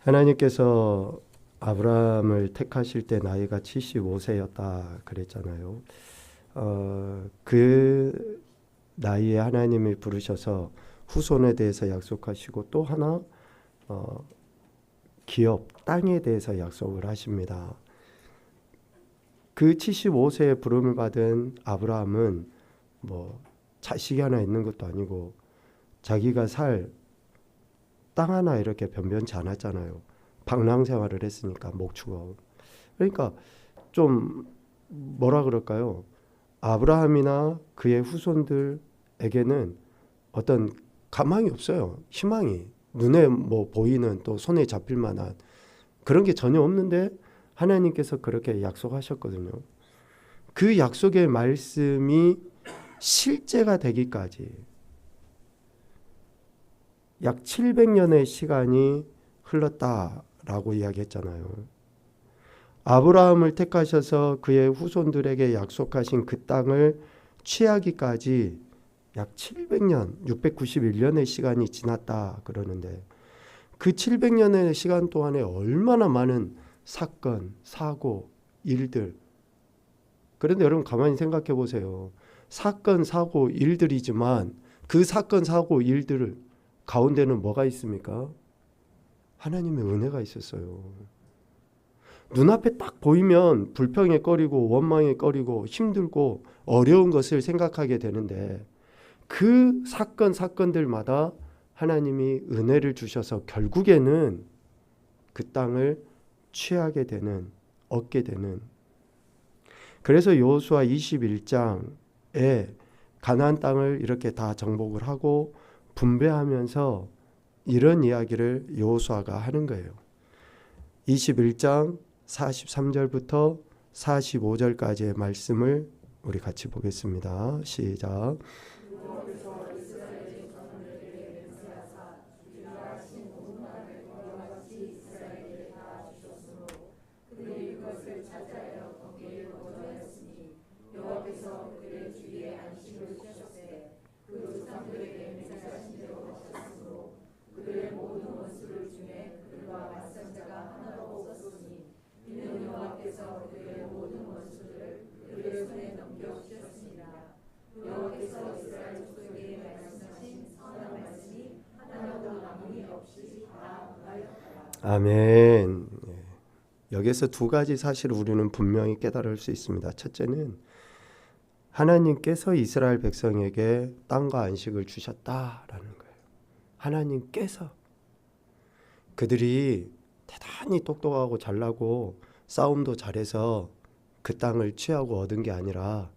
하나님께서 아브라함을 택하실 때 나이가 75세였다 그랬잖아요. 그 나이에 하나님이 부르셔서 후손에 대해서 약속하시고 또 하나 기업, 땅에 대해서 약속을 하십니다. 그 75세에 부름을 받은 아브라함은 뭐 자식이 하나 있는 것도 아니고 자기가 살 땅 하나 이렇게 변변치 않았잖아요. 방랑 생활을 했으니까 목축업. 그러니까 좀 뭐라 그럴까요? 아브라함이나 그의 후손들에게는 어떤 가망이 없어요. 희망이 눈에 뭐 보이는 또 손에 잡힐 만한 그런 게 전혀 없는데 하나님께서 그렇게 약속하셨거든요. 그 약속의 말씀이 실제가 되기까지 약 700년의 시간이 흘렀다라고 이야기했잖아요. 아브라함을 택하셔서 그의 후손들에게 약속하신 그 땅을 취하기까지 약 700년, 691년의 시간이 지났다 그러는데 그 700년의 시간 동안에 얼마나 많은 사건, 사고, 일들. 그런데 여러분 가만히 생각해 보세요. 사건, 사고, 일들이지만 그 사건, 사고, 일들 가운데는 뭐가 있습니까? 하나님의 은혜가 있었어요. 눈앞에 딱 보이면 불평에 꺼리고 원망에 꺼리고 힘들고 어려운 것을 생각하게 되는데 그 사건들마다 하나님이 은혜를 주셔서 결국에는 그 땅을 취하게 되는, 얻게 되는. 그래서 여호수아 21장에 가나안 땅을 이렇게 다 정복을 하고 분배하면서 이런 이야기를 여호수아가 하는 거예요. 21장 43절부터 45절까지의 말씀을 우리 같이 보겠습니다. 시작. 아멘. 여기서 두 가지 사실을 우리는 분명히 깨달을 수 있습니다. 첫째는 하나님께서 이스라엘 백성에게 땅과 안식을 주셨다라는 거예요. 하나님께서 그들이 대단히 똑똑하고 잘나고 싸움도 잘해서 그 땅을 취하고 얻은 게 아니라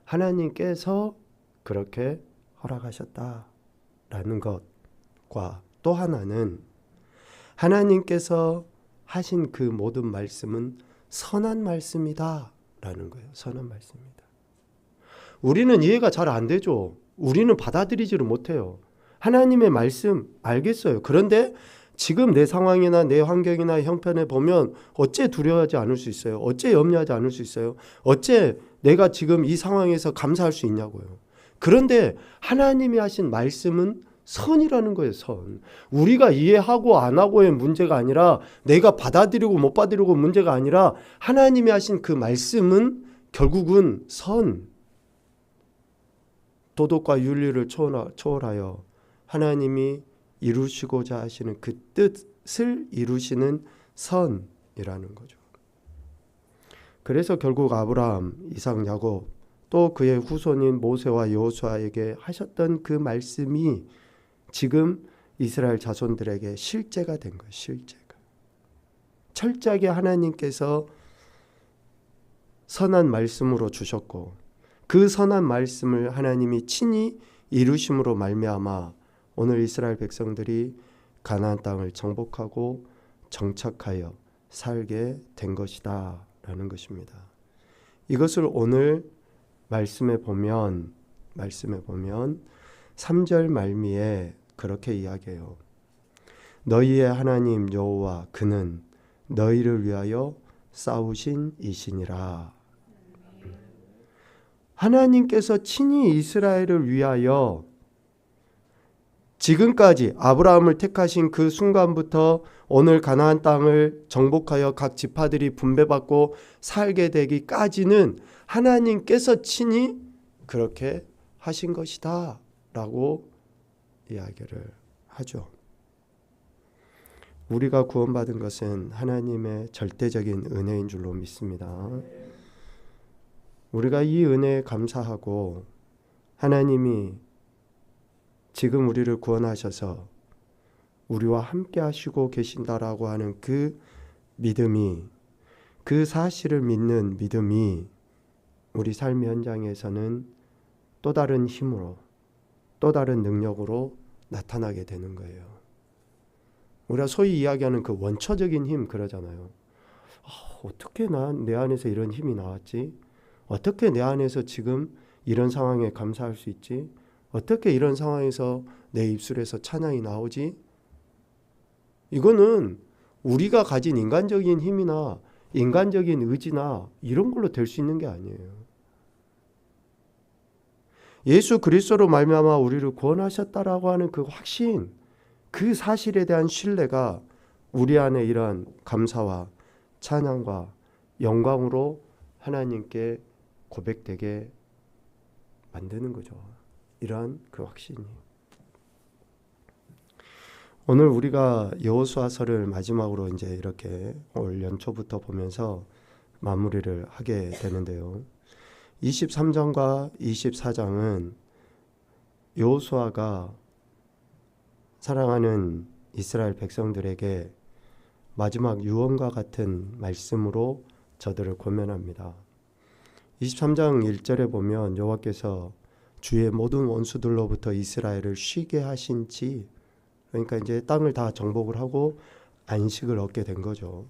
하나님께서 그렇게 허락하셨다라는 것과 또 하나는 하나님께서 하신 그 모든 말씀은 선한 말씀이다라는 거예요. 선한 말씀이다. 우리는 이해가 잘 안 되죠. 우리는 받아들이지를 못해요. 하나님의 말씀 알겠어요. 그런데 지금 내 상황이나 내 환경이나 형편에 보면 어째 두려워하지 않을 수 있어요? 어째 염려하지 않을 수 있어요? 어째 내가 지금 이 상황에서 감사할 수 있냐고요. 그런데 하나님이 하신 말씀은 선이라는 거예요. 선. 우리가 이해하고 안 하고의 문제가 아니라 내가 받아들이고 못 받아들이고 문제가 아니라 하나님이 하신 그 말씀은 결국은 선. 도덕과 윤리를 초월하여 하나님이 이루시고자 하시는 그 뜻을 이루시는 선이라는 거죠. 그래서 결국 아브라함, 이삭, 야곱 또 그의 후손인 모세와 여호수아에게 하셨던 그 말씀이 지금 이스라엘 자손들에게 실제가 된 거예요. 실제가. 철저하게 하나님께서 선한 말씀으로 주셨고 그 선한 말씀을 하나님이 친히 이루심으로 말미암아 오늘 이스라엘 백성들이 가나안 땅을 정복하고 정착하여 살게 된 것이다 라는 것입니다. 이것을 오늘 말씀에 보면 3절 말미에 그렇게 이야기해요. 너희의 하나님 여호와 그는 너희를 위하여 싸우신 이시니라. 하나님께서 친히 이스라엘을 위하여 지금까지 아브라함을 택하신 그 순간부터 오늘 가나안 땅을 정복하여 각 지파들이 분배받고 살게 되기까지는 하나님께서 친히 그렇게 하신 것이다 라고 이야기를 하죠. 우리가 구원받은 것은 하나님의 절대적인 은혜인 줄로 믿습니다. 우리가 이 은혜에 감사하고 하나님이 지금 우리를 구원하셔서 우리와 함께 하시고 계신다라고 하는 그 믿음이, 그 사실을 믿는 믿음이 우리 삶의 현장에서는 또 다른 힘으로, 또 다른 능력으로 나타나게 되는 거예요. 우리가 소위 이야기하는 그 원초적인 힘 그러잖아요. 어떻게 내 안에서 이런 힘이 나왔지? 어떻게 내 안에서 지금 이런 상황에 감사할 수 있지? 어떻게 이런 상황에서 내 입술에서 찬양이 나오지? 이거는 우리가 가진 인간적인 힘이나 인간적인 의지나 이런 걸로 될 수 있는 게 아니에요. 예수 그리스도로 말미암아 우리를 구원하셨다라고 하는 그 확신, 그 사실에 대한 신뢰가 우리 안에 이러한 감사와 찬양과 영광으로 하나님께 고백되게 만드는 거죠. 이러한 그 확신이. 오늘 우리가 여호수아서를 마지막으로 이제 이렇게 올 연초부터 보면서 마무리를 하게 되는데요. 23장과 24장은 여호수아가 사랑하는 이스라엘 백성들에게 마지막 유언과 같은 말씀으로 저들을 권면합니다. 23장 1절에 보면 여호와께서 주의 모든 원수들로부터 이스라엘을 쉬게 하신지, 그러니까 이제 땅을 다 정복을 하고 안식을 얻게 된 거죠.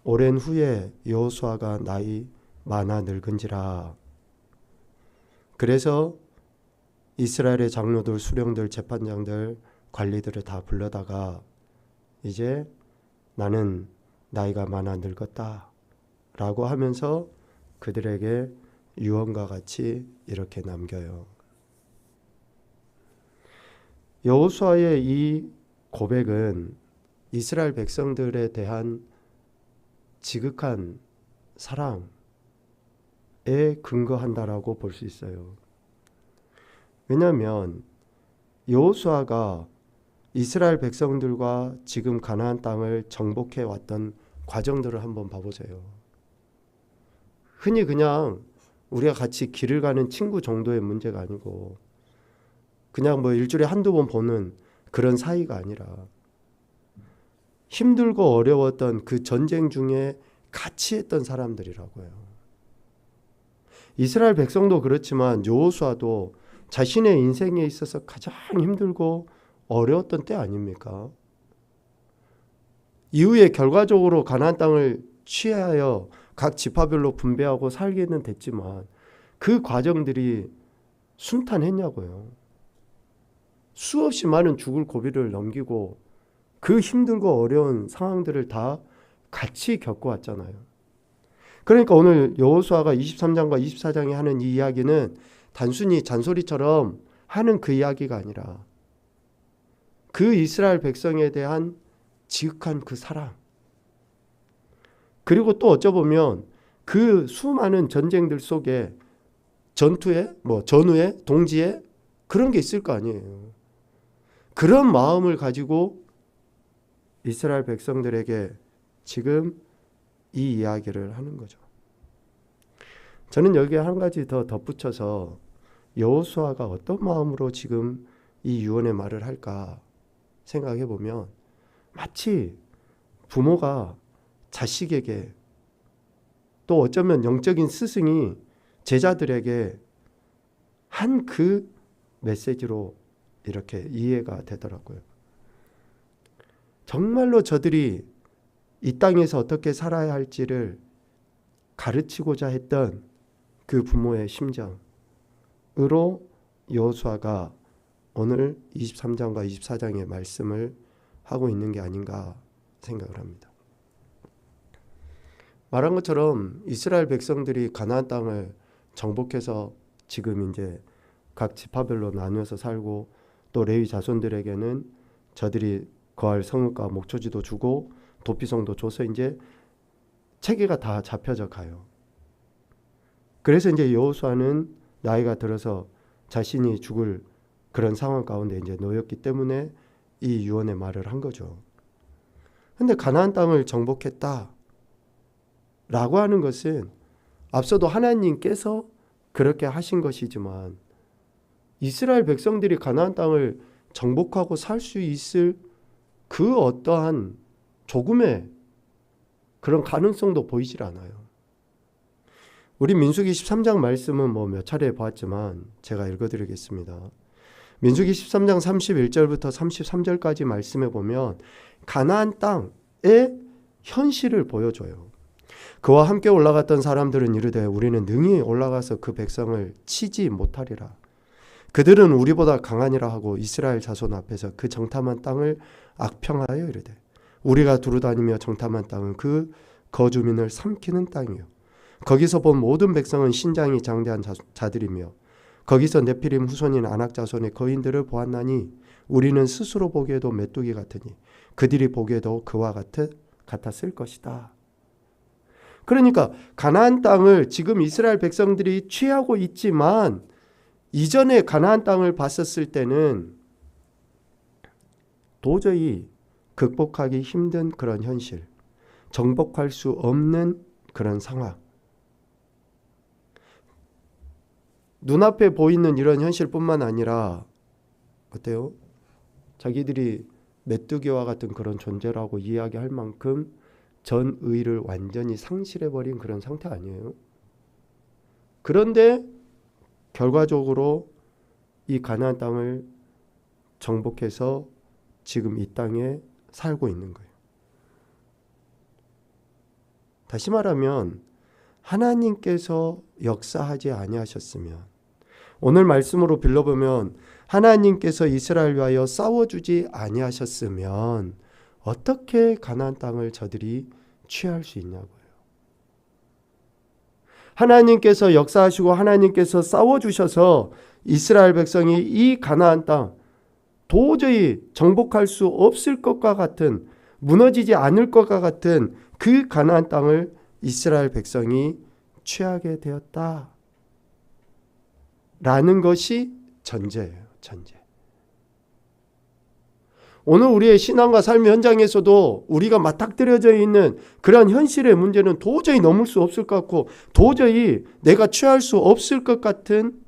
오랜 후에 여호수아가 나이 많아 늙은지라. 그래서 이스라엘의 장로들, 수령들, 재판장들, 관리들을 다 불러다가 이제 나는 나이가 많아 늙었다 라고 하면서 그들에게 유언과 같이 이렇게 남겨요. 여호수아의 이 고백은 이스라엘 백성들에 대한 지극한 사랑에 근거한다라고 볼 수 있어요. 왜냐하면 여호수아가 이스라엘 백성들과 지금 가나안 땅을 정복해 왔던 과정들을 한번 봐보세요. 흔히 그냥 우리가 같이 길을 가는 친구 정도의 문제가 아니고 그냥 뭐 일주일에 한두 번 보는 그런 사이가 아니라 힘들고 어려웠던 그 전쟁 중에 같이 했던 사람들이라고요. 이스라엘 백성도 그렇지만 여호수아도 자신의 인생에 있어서 가장 힘들고 어려웠던 때 아닙니까? 이후에 결과적으로 가나안 땅을 취하여 각 지파별로 분배하고 살기는 됐지만 그 과정들이 순탄했냐고요. 수없이 많은 죽을 고비를 넘기고 그 힘들고 어려운 상황들을 다 같이 겪어왔잖아요. 그러니까 오늘 여호수아가 23장과 24장에 하는 이 이야기는 단순히 잔소리처럼 하는 그 이야기가 아니라 그 이스라엘 백성에 대한 지극한 그 사랑, 그리고 또 어쩌보면 그 수많은 전쟁들 속에 전투에 전후에 동지에 그런 게 있을 거 아니에요. 그런 마음을 가지고 이스라엘 백성들에게 지금 이 이야기를 하는 거죠. 저는 여기에 한 가지 더 덧붙여서 여호수아가 어떤 마음으로 지금 이 유언의 말을 할까 생각해 보면 마치 부모가 자식에게, 또 어쩌면 영적인 스승이 제자들에게 한 그 메시지로 이렇게 이해가 되더라고요. 정말로 저들이 이 땅에서 어떻게 살아야 할지를 가르치고자 했던 그 부모의 심정으로 여호수아가 오늘 23장과 24장의 말씀을 하고 있는 게 아닌가 생각을 합니다. 말한 것처럼 이스라엘 백성들이 가나안 땅을 정복해서 지금 이제 각 지파별로 나누어서 살고 또 레위 자손들에게는 저들이 거할 성읍과 목초지도 주고 도피성도 줘서 이제 체계가 다 잡혀져 가요. 그래서 이제 여호수아는 나이가 들어서 자신이 죽을 그런 상황 가운데 이제 놓였기 때문에 이 유언의 말을 한 거죠. 근데 가나안 땅을 정복했다 라고 하는 것은 앞서도 하나님께서 그렇게 하신 것이지만 이스라엘 백성들이 가나안 땅을 정복하고 살 수 있을 그 어떠한 조금의 그런 가능성도 보이질 않아요. 우리 민수기 13장 말씀은 뭐 몇 차례 봤지만 제가 읽어드리겠습니다. 민수기 13장 31절부터 33절까지 말씀해 보면 가나안 땅의 현실을 보여줘요. 그와 함께 올라갔던 사람들은 이르되 우리는 능히 올라가서 그 백성을 치지 못하리라. 그들은 우리보다 강하니라 하고 이스라엘 자손 앞에서 그 정탐한 땅을 악평하여 이르되 우리가 두루다니며 정탐한 땅은 그 거주민을 삼키는 땅이요 거기서 본 모든 백성은 신장이 장대한 자들이며 거기서 네피림 후손인 아낙 자손의 거인들을 보았나니 우리는 스스로 보기에도 메뚜기 같으니 그들이 보기에도 그와 같았을 것이다. 그러니까 가나안 땅을 지금 이스라엘 백성들이 취하고 있지만 이전에 가나안 땅을 봤었을 때는 도저히 극복하기 힘든 그런 현실, 정복할 수 없는 그런 상황, 눈앞에 보이는 이런 현실뿐만 아니라 어때요? 자기들이 메뚜기와 같은 그런 존재라고 이야기할 만큼 전의를 완전히 상실해버린 그런 상태 아니에요? 그런데 결과적으로 이 가나안 땅을 정복해서 지금 이 땅에 살고 있는 거예요. 다시 말하면 하나님께서 역사하지 아니하셨으면 오늘 말씀으로 빌려보면 하나님께서 이스라엘 위하여 싸워주지 아니하셨으면 어떻게 가나안 땅을 저들이 취할 수 있냐고요. 하나님께서 역사하시고 하나님께서 싸워주셔서 이스라엘 백성이 이 가나안 땅 도저히 정복할 수 없을 것과 같은 무너지지 않을 것과 같은 그 가나안 땅을 이스라엘 백성이 취하게 되었다 라는 것이 전제예요. 전제. 오늘 우리의 신앙과 삶의 현장에서도 우리가 맞닥뜨려져 있는 그런 현실의 문제는 도저히 넘을 수 없을 것 같고 도저히 내가 취할 수 없을 것 같은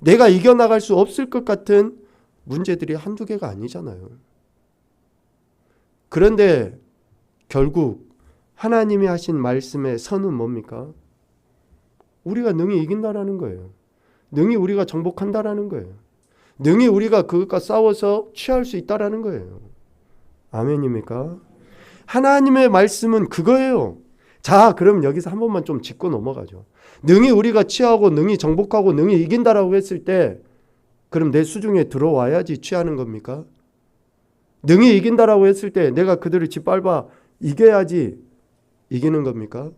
내가 이겨나갈 수 없을 것 같은 문제들이 한두 개가 아니잖아요. 그런데 결국 하나님이 하신 말씀의 선은 뭡니까? 우리가 능히 이긴다라는 거예요. 능히 우리가 정복한다라는 거예요. 능히 우리가 그것과 싸워서 취할 수 있다라는 거예요. 아멘입니까? 하나님의 말씀은 그거예요. 자, 그럼 여기서 한 번만 좀 짚고 넘어가죠. 능히 우리가 취하고 능히 정복하고 능히 이긴다라고 했을 때 그럼 내 수중에 들어와야지 취하는 겁니까? 능히 이긴다라고 했을 때 내가 그들을 짓밟아 이겨야지 이기는 겁니까?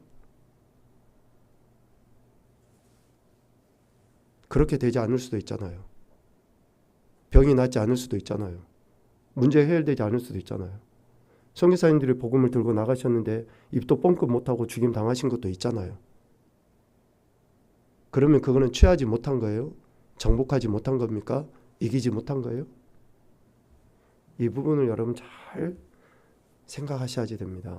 그렇게 되지 않을 수도 있잖아요. 병이 낫지 않을 수도 있잖아요. 문제 해결되지 않을 수도 있잖아요. 선교사님들이 복음을 들고 나가셨는데 입도 뻥끗 못하고 죽임 당하신 것도 있잖아요. 그러면 그거는 취하지 못한 거예요? 정복하지 못한 겁니까? 이기지 못한 거예요? 이 부분을 여러분 잘 생각하셔야지 됩니다.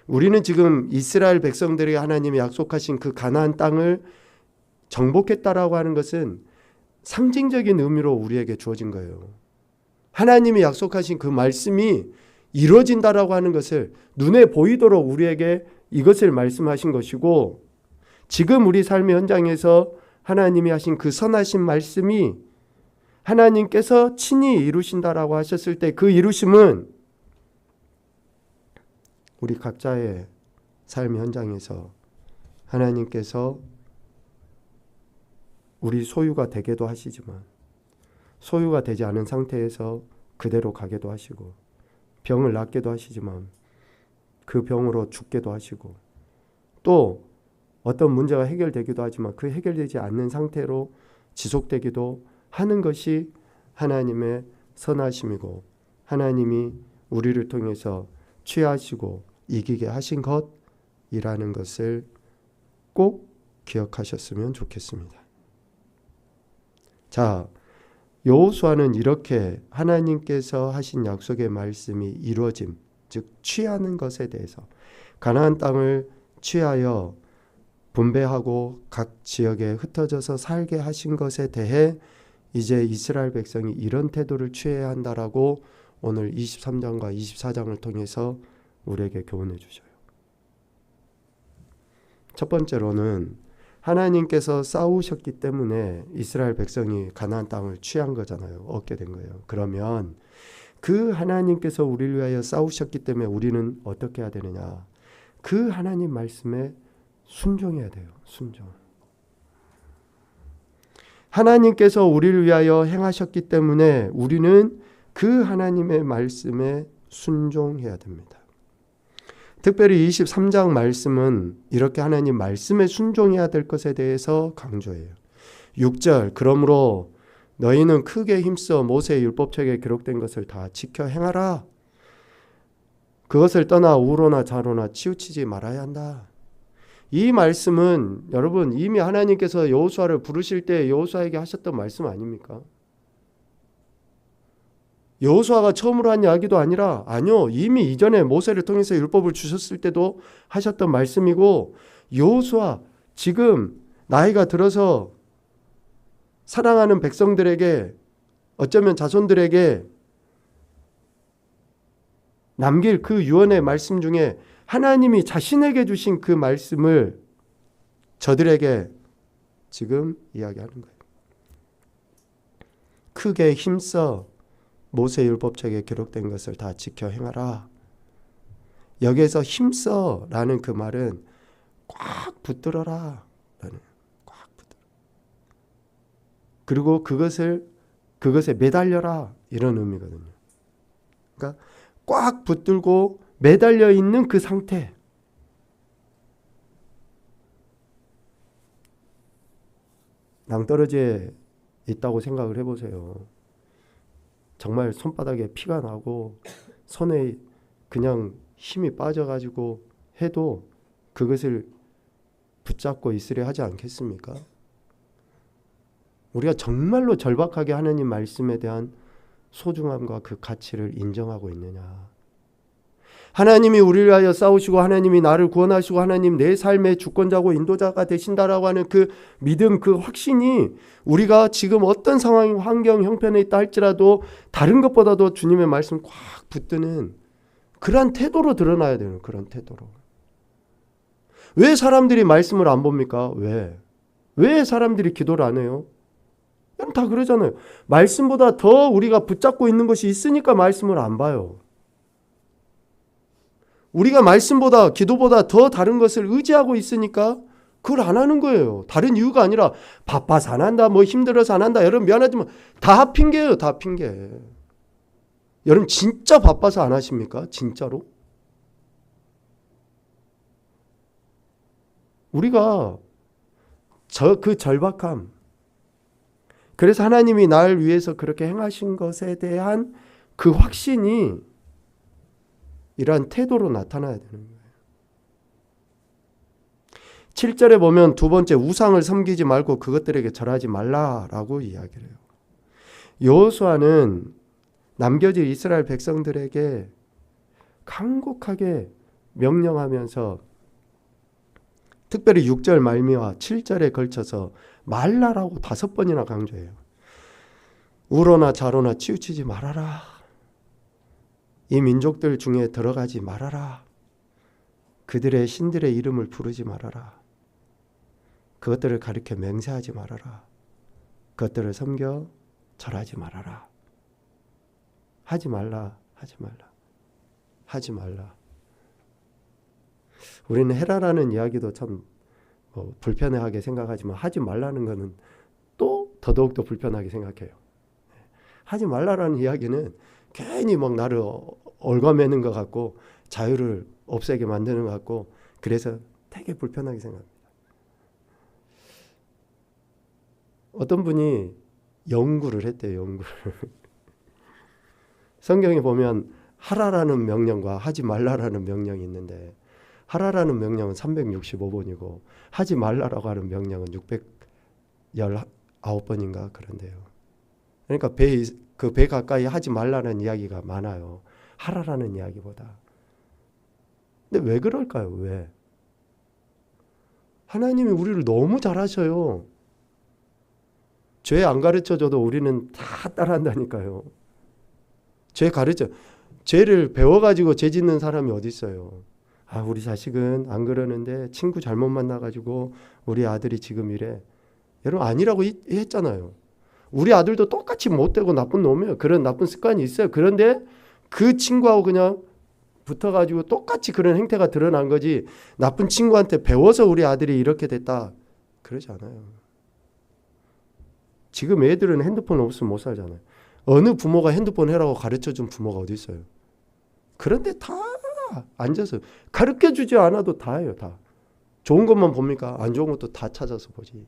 우리는 지금 이스라엘 백성들에게 하나님이 약속하신 그 가나안 땅을 정복했다라고 하는 것은 상징적인 의미로 우리에게 주어진 거예요. 하나님이 약속하신 그 말씀이 이루어진다라고 하는 것을 눈에 보이도록 우리에게 이것을 말씀하신 것이고 지금 우리 삶의 현장에서 하나님이 하신 그 선하신 말씀이 하나님께서 친히 이루신다라고 하셨을 때 그 이루심은 우리 각자의 삶의 현장에서 하나님께서 우리 소유가 되게도 하시지만 소유가 되지 않은 상태에서 그대로 가게도 하시고 병을 낫게도 하시지만 그 병으로 죽게도 하시고 또 어떤 문제가 해결되기도 하지만 그 해결되지 않는 상태로 지속되기도 하는 것이 하나님의 선하심이고 하나님이 우리를 통해서 취하시고 이기게 하신 것이라는 것을 꼭 기억하셨으면 좋겠습니다. 자, 여호수아는 이렇게 하나님께서 하신 약속의 말씀이 이루어짐, 즉 취하는 것에 대해서 가나안 땅을 취하여 분배하고 각 지역에 흩어져서 살게 하신 것에 대해 이제 이스라엘 백성이 이런 태도를 취해야 한다라고 오늘 23장과 24장을 통해서 우리에게 교훈해 주셔요. 첫 번째로는 하나님께서 싸우셨기 때문에 이스라엘 백성이 가나안 땅을 취한 거잖아요. 얻게 된 거예요. 그러면 그 하나님께서 우리를 위하여 싸우셨기 때문에 우리는 어떻게 해야 되느냐? 그 하나님 말씀에 순종해야 돼요. 순종. 하나님께서 우리를 위하여 행하셨기 때문에 우리는 그 하나님의 말씀에 순종해야 됩니다. 특별히 23장 말씀은 이렇게 하나님 말씀에 순종해야 될 것에 대해서 강조해요. 6절 그러므로 너희는 크게 힘써 모세의 율법책에 기록된 것을 다 지켜 행하라. 그것을 떠나 우로나 좌로나 치우치지 말아야 한다. 이 말씀은 여러분 이미 하나님께서 여호수아를 부르실 때 여호수아에게 하셨던 말씀 아닙니까? 여호수아가 처음으로 한 이야기도 아니요. 이미 이전에 모세를 통해서 율법을 주셨을 때도 하셨던 말씀이고 여호수아 지금 나이가 들어서 사랑하는 백성들에게 어쩌면 자손들에게 남길 그 유언의 말씀 중에 하나님이 자신에게 주신 그 말씀을 저들에게 지금 이야기하는 거예요. 크게 힘써 모세 율법책에 기록된 것을 다 지켜 행하라. 여기에서 힘써라는 그 말은 꽉 붙들어라 라는 꽉 붙들어. 그리고 그것에 매달려라 이런 의미거든요. 그러니까 꽉 붙들고 매달려 있는 그 상태. 낭떠러지에 있다고 생각을 해보세요. 정말 손바닥에 피가 나고 손에 그냥 힘이 빠져가지고 해도 그것을 붙잡고 있으려 하지 않겠습니까? 우리가 정말로 절박하게 하나님 말씀에 대한 소중함과 그 가치를 인정하고 있느냐? 하나님이 우리를 위하여 싸우시고 하나님이 나를 구원하시고 하나님 내 삶의 주권자고 인도자가 되신다라고 하는 그 믿음, 그 확신이 우리가 지금 어떤 상황, 환경, 형편에 있다 할지라도 다른 것보다도 주님의 말씀 꽉 붙드는 그러한 태도로 드러나야 되는 그런 태도로. 왜 사람들이 말씀을 안 봅니까? 왜 사람들이 기도를 안 해요? 여러분 다 그러잖아요. 말씀보다 더 우리가 붙잡고 있는 것이 있으니까 말씀을 안 봐요. 우리가 말씀보다 기도보다 더 다른 것을 의지하고 있으니까 그걸 안 하는 거예요. 다른 이유가 아니라 바빠서 안 한다, 뭐 힘들어서 안 한다. 여러분 미안하지만 다 핑계예요. 다 핑계. 여러분 진짜 바빠서 안 하십니까? 진짜로? 우리가 그 절박함, 그래서 하나님이 나를 위해서 그렇게 행하신 것에 대한 그 확신이 이러한 태도로 나타나야 되는 거예요. 7절에 보면 두 번째 우상을 섬기지 말고 그것들에게 절하지 말라라고 이야기를 해요. 여호수아는 남겨진 이스라엘 백성들에게 간곡하게 명령하면서 특별히 6절 말미와 7절에 걸쳐서 말라라고 5번이나 강조해요. 우로나 좌로나 치우치지 말아라. 이 민족들 중에 들어가지 말아라. 그들의 신들의 이름을 부르지 말아라. 그것들을 가리켜 맹세하지 말아라. 그것들을 섬겨 절하지 말아라. 하지 말라. 우리는 해라라는 이야기도 참 불편하게 생각하지만 하지 말라는 것은 또 더더욱 더 불편하게 생각해요. 하지 말라라는 이야기는 괜히 막 나를 얽어매는 것 같고 자유를 없애게 만드는 것 같고 그래서 되게 불편하게 생각합니다. 어떤 분이 연구를 했대요. 연구를. 성경에 보면 하라라는 명령과 하지 말라라는 명령이 있는데 하라라는 명령은 365번이고 하지 말라라고 하는 명령은 619번인가 그런데요. 그러니까 배 가까이 하지 말라는 이야기가 많아요. 하라라는 이야기보다. 근데 왜 그럴까요? 왜? 하나님이 우리를 너무 잘하셔요. 죄 안 가르쳐줘도 우리는 다 따라한다니까요. 죄를 배워가지고 죄 짓는 사람이 어디 있어요. 아, 우리 자식은 안 그러는데 친구 잘못 만나가지고 우리 아들이 지금 이래. 여러분 아니라고 했잖아요. 우리 아들도 똑같이 못되고 나쁜 놈이에요. 그런 나쁜 습관이 있어요. 그런데 그 친구하고 그냥 붙어가지고 똑같이 그런 행태가 드러난 거지 나쁜 친구한테 배워서 우리 아들이 이렇게 됐다. 그러지 않아요. 지금 애들은 핸드폰 없으면 못 살잖아요. 어느 부모가 핸드폰 해라고 가르쳐준 부모가 어디 있어요. 그런데 다 앉아서 가르쳐주지 않아도 다 해요. 다. 좋은 것만 봅니까? 안 좋은 것도 다 찾아서 보지.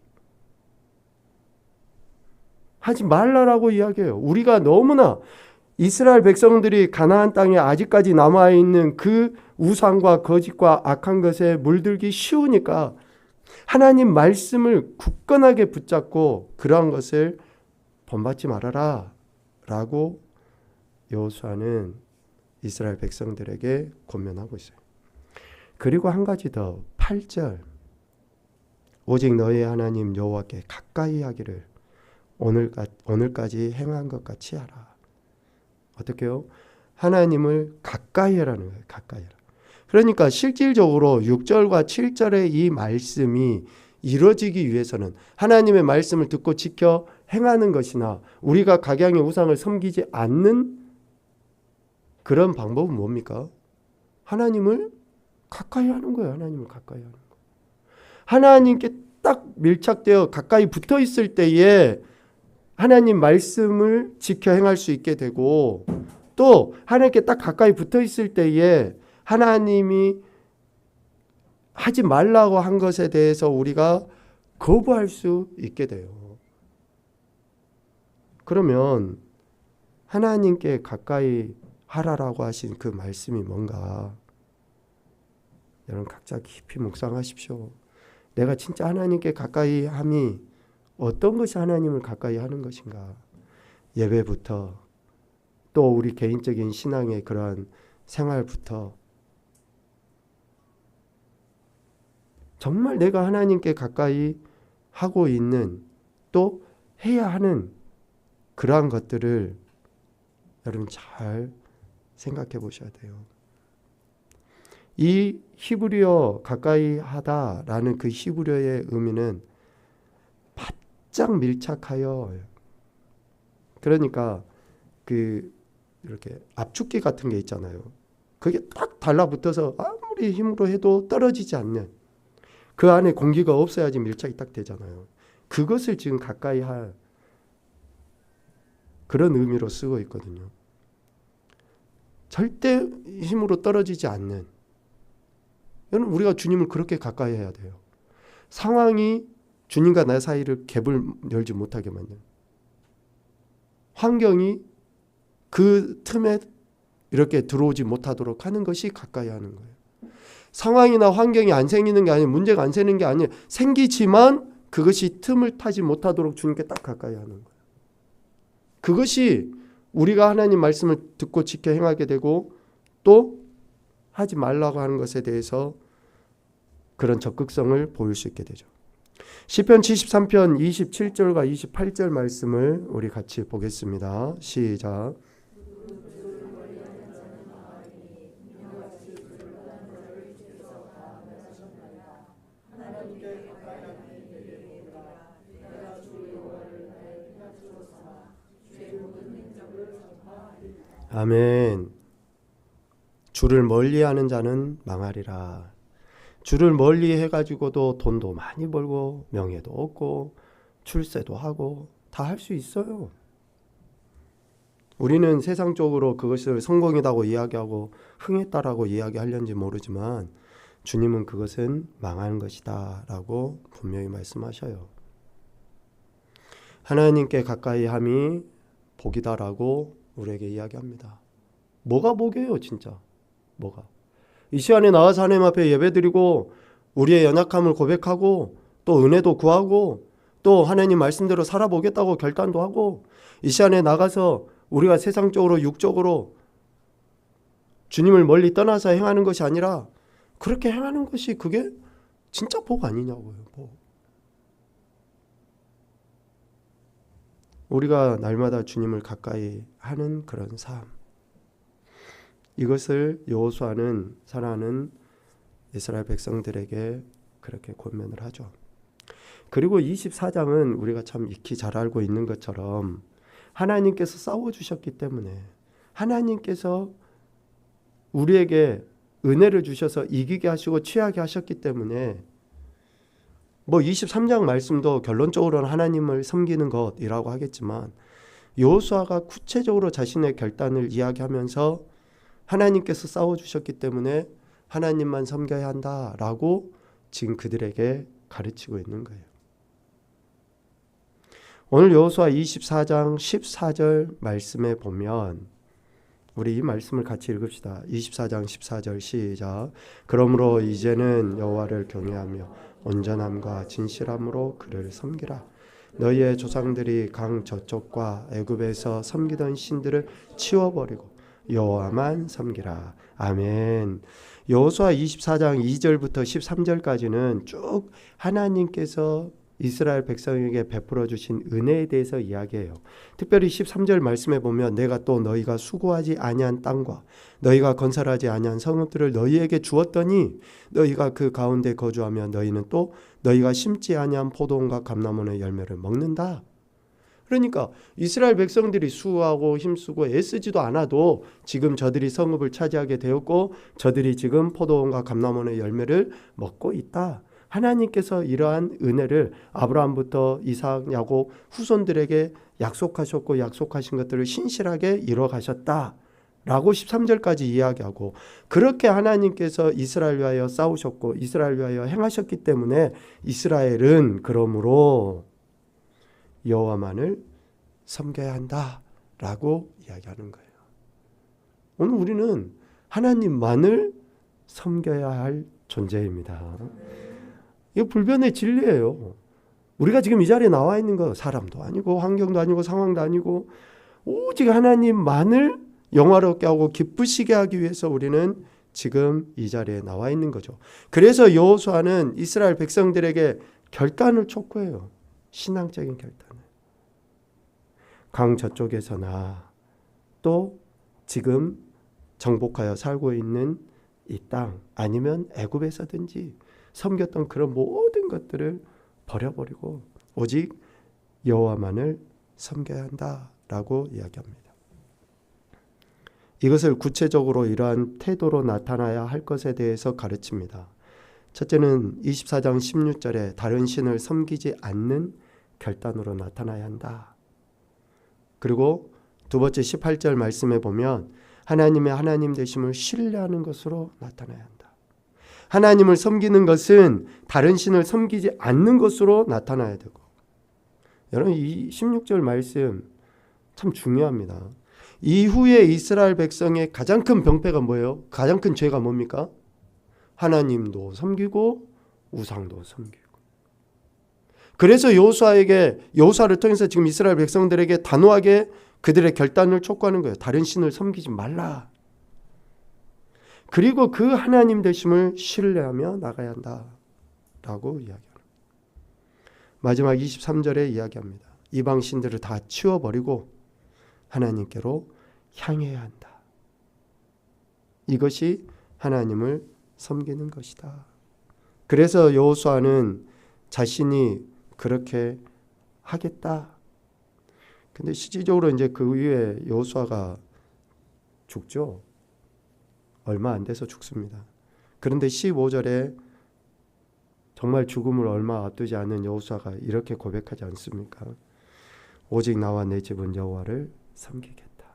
하지 말라라고 이야기해요. 우리가 너무나 이스라엘 백성들이 가나안 땅에 아직까지 남아있는 그 우상과 거짓과 악한 것에 물들기 쉬우니까 하나님 말씀을 굳건하게 붙잡고 그러한 것을 본받지 말아라 라고 여호수아는 이스라엘 백성들에게 권면하고 있어요. 그리고 한 가지 더 8절 오직 너희 하나님 여호와께 가까이 하기를 오늘까지 행한 것 같이 하라. 어떻게요? 하나님을 가까이 하라는 거예요. 가까이 하라. 그러니까 실질적으로 6절과 7절의 이 말씀이 이루어지기 위해서는 하나님의 말씀을 듣고 지켜 행하는 것이나 우리가 각양의 우상을 섬기지 않는 그런 방법은 뭡니까? 하나님을 가까이 하는 거예요. 하나님을 가까이 하는 거예요. 하나님께 딱 밀착되어 가까이 붙어 있을 때에 하나님 말씀을 지켜 행할 수 있게 되고 또 하나님께 딱 가까이 붙어 있을 때에 하나님이 하지 말라고 한 것에 대해서 우리가 거부할 수 있게 돼요. 그러면 하나님께 가까이 하라라고 하신 그 말씀이 뭔가 여러분 각자 깊이 묵상하십시오. 내가 진짜 하나님께 가까이 함이 어떤 것이 하나님을 가까이 하는 것인가? 예배부터 또 우리 개인적인 신앙의 그러한 생활부터 정말 내가 하나님께 가까이 하고 있는 또 해야 하는 그러한 것들을 여러분 잘 생각해 보셔야 돼요. 이 히브리어 가까이 하다라는 그 히브리어의 의미는 바짝 밀착하여 그러니까 그 이렇게 압축기 같은 게 있잖아요. 그게 딱 달라붙어서 아무리 힘으로 해도 떨어지지 않는 그 안에 공기가 없어야지 밀착이 딱 되잖아요. 그것을 지금 가까이 할 그런 의미로 쓰고 있거든요. 절대 힘으로 떨어지지 않는 여러분 우리가 주님을 그렇게 가까이 해야 돼요. 상황이 주님과 나 사이를 갭을 열지 못하게 만드는 환경이 그 틈에 이렇게 들어오지 못하도록 하는 것이 가까이 하는 거예요. 상황이나 환경이 안 생기는 게 아니에요. 문제가 안 생기는 게 아니에요. 생기지만 그것이 틈을 타지 못하도록 주님께 딱 가까이 하는 거예요. 그것이 우리가 하나님 말씀을 듣고 지켜 행하게 되고 또 하지 말라고 하는 것에 대해서 그런 적극성을 보일 수 있게 되죠. 시편 73편 27절과 28절 말씀을 우리 같이 보겠습니다. 시작. 아멘. 주를 멀리하는 자는 망하리라. 주를 멀리 해가지고도 돈도 많이 벌고 명예도 얻고 출세도 하고 다 할 수 있어요. 우리는 세상적으로 그것을 성공이라고 이야기하고 흥했다라고 이야기하려는지 모르지만 주님은 그것은 망하는 것이다 라고 분명히 말씀하셔요. 하나님께 가까이 함이 복이다라고 우리에게 이야기합니다. 뭐가 복이에요, 진짜? 뭐가? 이 시간에 나와서 하나님 앞에 예배드리고 우리의 연약함을 고백하고 또 은혜도 구하고 또 하나님 말씀대로 살아보겠다고 결단도 하고 이 시간에 나가서 우리가 세상적으로 육적으로 주님을 멀리 떠나서 행하는 것이 아니라 그렇게 행하는 것이 그게 진짜 복 아니냐고요. 복. 우리가 날마다 주님을 가까이 하는 그런 삶. 이것을 여호수아는 사랑하는 이스라엘 백성들에게 그렇게 권면을 하죠. 그리고 24장은 우리가 참 익히 잘 알고 있는 것처럼 하나님께서 싸워주셨기 때문에 하나님께서 우리에게 은혜를 주셔서 이기게 하시고 취하게 하셨기 때문에 23장 말씀도 결론적으로는 하나님을 섬기는 것이라고 하겠지만 여호수아가 구체적으로 자신의 결단을 이야기하면서 하나님께서 싸워주셨기 때문에 하나님만 섬겨야 한다라고 지금 그들에게 가르치고 있는 거예요. 오늘 여호수아 24장 14절 말씀에 보면 우리 이 말씀을 같이 읽읍시다. 24장 14절 시작. 그러므로 이제는 여호와를 경외하며 온전함과 진실함으로 그를 섬기라. 너희의 조상들이 강 저쪽과 애굽에서 섬기던 신들을 치워버리고 여호와만 섬기라. 아멘. 여호수아 24장 2절부터 13절까지는 쭉 하나님께서 이스라엘 백성에게 베풀어 주신 은혜에 대해서 이야기해요. 특별히 13절 말씀에 보면 내가 또 너희가 수고하지 아니한 땅과 너희가 건설하지 아니한 성읍들을 너희에게 주었더니 너희가 그 가운데 거주하며 너희는 또 너희가 심지 아니한 포도원과 감람원의 열매를 먹는다. 그러니까 이스라엘 백성들이 수고하고 힘쓰고 애쓰지도 않아도 지금 저들이 성읍을 차지하게 되었고 저들이 지금 포도원과 감람원의 열매를 먹고 있다. 하나님께서 이러한 은혜를 아브라함부터 이삭, 야곱 후손들에게 약속하셨고 약속하신 것들을 신실하게 이뤄가셨다 라고 13절까지 이야기하고 그렇게 하나님께서 이스라엘 위하여 싸우셨고 이스라엘 위하여 행하셨기 때문에 이스라엘은 그러므로 여호와만을 섬겨야 한다라고 이야기하는 거예요. 오늘 우리는 하나님만을 섬겨야 할 존재입니다. 이거 불변의 진리예요. 우리가 지금 이 자리에 나와 있는 거 사람도 아니고 환경도 아니고 상황도 아니고 오직 하나님만을 영화롭게 하고 기쁘시게 하기 위해서 우리는 지금 이 자리에 나와 있는 거죠. 그래서 여호수아는 이스라엘 백성들에게 결단을 촉구해요. 신앙적인 결단을. 강 저쪽에서나 또 지금 정복하여 살고 있는 이 땅 아니면 애굽에서든지 섬겼던 그런 모든 것들을 버려버리고 오직 여호와만을 섬겨야 한다라고 이야기합니다. 이것을 구체적으로 이러한 태도로 나타나야 할 것에 대해서 가르칩니다. 첫째는 24장 16절에 다른 신을 섬기지 않는 결단으로 나타나야 한다. 그리고 두 번째 18절 말씀에 보면 하나님의 하나님 되심을 신뢰하는 것으로 나타나야 한다. 하나님을 섬기는 것은 다른 신을 섬기지 않는 것으로 나타나야 되고 여러분 이 16절 말씀 참 중요합니다. 이후에 이스라엘 백성의 가장 큰 병폐가 뭐예요? 가장 큰 죄가 뭡니까? 하나님도 섬기고 우상도 섬기고. 그래서 여호수아를 통해서 지금 이스라엘 백성들에게 단호하게 그들의 결단을 촉구하는 거예요. 다른 신을 섬기지 말라. 그리고 그 하나님 되심을 신뢰하며 나가야 한다라고 이야기합니다. 마지막 23절에 이야기합니다. 이방 신들을 다 치워버리고 하나님께로 향해야 한다. 이것이 하나님을 섬기는 것이다. 그래서 여호수아는 자신이 그렇게 하겠다. 근데 실질적으로 이제 그 이후에 여호수아가 죽죠. 얼마 안 돼서 죽습니다. 그런데 15절에 정말 죽음을 얼마 앞두지 않은 여호수아가 이렇게 고백하지 않습니까? 오직 나와 내 집은 여호와를 섬기겠다.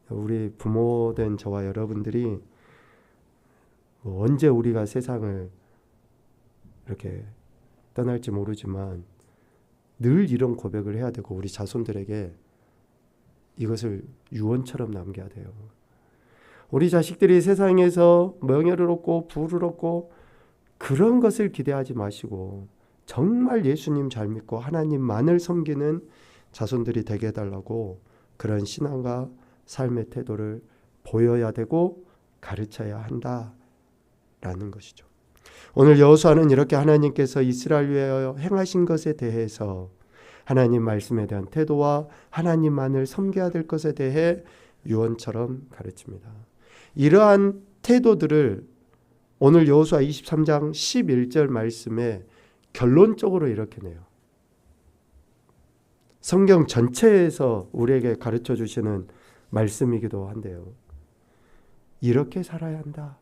우리 부모된 저와 여러분들이 언제 우리가 세상을 이렇게 떠날지 모르지만 늘 이런 고백을 해야 되고 우리 자손들에게 이것을 유언처럼 남겨야 돼요. 우리 자식들이 세상에서 명예를 얻고 부를 얻고 그런 것을 기대하지 마시고 정말 예수님 잘 믿고 하나님만을 섬기는 자손들이 되게 해달라고 그런 신앙과 삶의 태도를 보여야 되고 가르쳐야 한다라는 것이죠. 오늘 여호수아는 이렇게 하나님께서 이스라엘 위하여 행하신 것에 대해서 하나님 말씀에 대한 태도와 하나님만을 섬겨야 될 것에 대해 유언처럼 가르칩니다. 이러한 태도들을 오늘 여호수아 23장 11절 말씀에 결론적으로 이렇게 내요. 성경 전체에서 우리에게 가르쳐 주시는 말씀이기도 한데요. 이렇게 살아야 한다.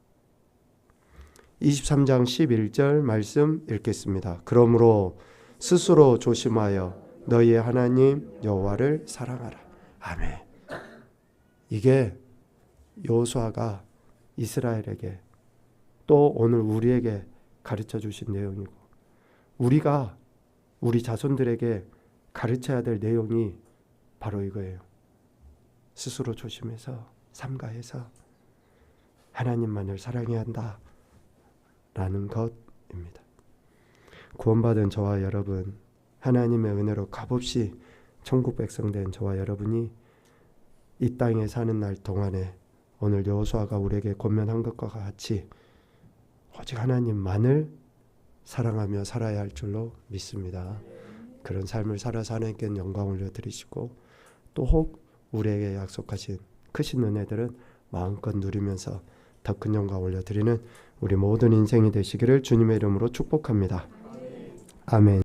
23장 11절 말씀 읽겠습니다. 그러므로 스스로 조심하여 너희의 하나님 여호와를 사랑하라. 아멘. 이게 여호수아가 이스라엘에게 또 오늘 우리에게 가르쳐 주신 내용이고 우리가 우리 자손들에게 가르쳐야 될 내용이 바로 이거예요. 스스로 조심해서 삼가해서 하나님만을 사랑해야 한다 라는 것입니다. 구원받은 저와 여러분, 하나님의 은혜로 값없이 천국 백성 된 저와 여러분이 이 땅에 사는 날 동안에 오늘 여호수아가 우리에게 권면한 것과 같이 오직 하나님만을 사랑하며 살아야 할 줄로 믿습니다. 그런 삶을 살아서 하나님께 영광 올려드리시고 또 혹 우리에게 약속하신 크신 은혜들은 마음껏 누리면서 더 큰 영광 올려드리는 우리 모든 인생이 되시기를 주님의 이름으로 축복합니다. 아멘.